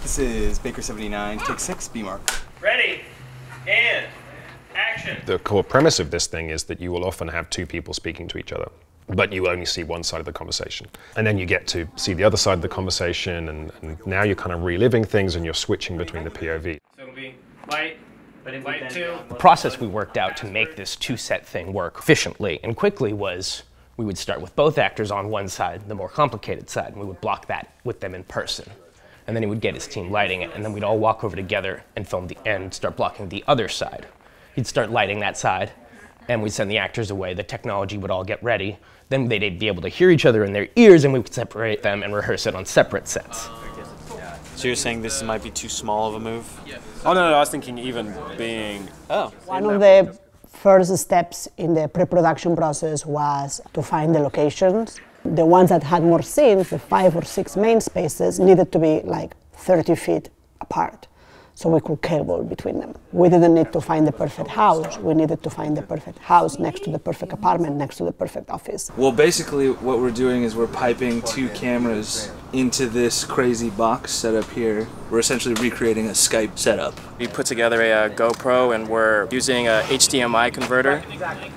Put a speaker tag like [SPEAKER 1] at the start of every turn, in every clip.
[SPEAKER 1] This is Baker 79, take 6, B mark.
[SPEAKER 2] Ready, and action.
[SPEAKER 3] The core premise of this thing is that you will often have two people speaking to each other, but you only see one side of the conversation. And then you get to see the other side of the conversation, and now you're kind of reliving things and you're switching between the POV.
[SPEAKER 2] So it'll be light, light 2.
[SPEAKER 4] The process we worked out to make this two-set thing work efficiently and quickly was we would start with both actors on one side, the more complicated side, and we would block that with them in person. And then he would get his team lighting it, and then we'd all walk over together and film the end, start blocking the other side. He'd start lighting that side, and we'd send the actors away. The technology would all get ready. Then they'd be able to hear each other in their ears, and we would separate them and rehearse it on separate sets.
[SPEAKER 5] So you're saying this might be too small of a move?
[SPEAKER 6] Oh, no, I was thinking even being...
[SPEAKER 5] Oh.
[SPEAKER 7] One of the first steps in the pre-production process was to find the locations. The ones that had more scenes, the 5 or 6 main spaces, needed to be like 30 feet apart, so we could cable between them. We didn't need to find the perfect house, we needed to find the perfect house next to the perfect apartment, next to the perfect office.
[SPEAKER 8] Well, basically what we're doing is we're piping 2 cameras into this crazy box setup here. We're essentially recreating a Skype setup.
[SPEAKER 6] We put together a GoPro and we're using a HDMI converter.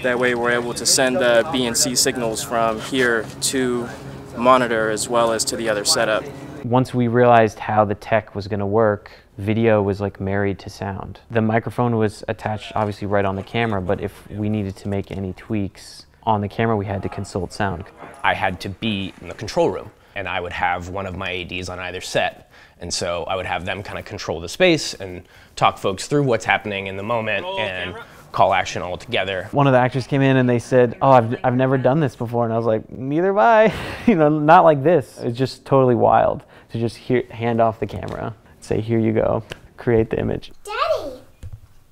[SPEAKER 6] That way we're able to send the BNC signals from here to monitor as well as to the other setup.
[SPEAKER 9] Once we realized how the tech was going to work, video was like married to sound. The microphone was attached obviously right on the camera, but if we needed to make any tweaks on the camera, we had to consult sound.
[SPEAKER 4] I had to be in the control room, and I would have one of my ADs on either set. And so I would have them kind of control the space and talk folks through what's happening in the moment and call action all together.
[SPEAKER 9] One of the actors came in and they said, oh, I've never done this before. And I was like, neither have I. You know, not like this. It's just totally wild to just hand off the camera, say, here you go, create the image.
[SPEAKER 10] Daddy,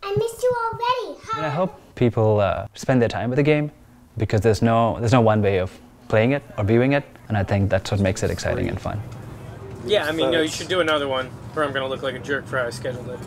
[SPEAKER 10] I missed you already.
[SPEAKER 11] And I hope people spend their time with the game, because there's no one way of playing it or viewing it, and I think that's what makes it exciting and fun.
[SPEAKER 2] Yeah, I mean, no, you should do another one, or I'm gonna look like a jerk for how I scheduled it.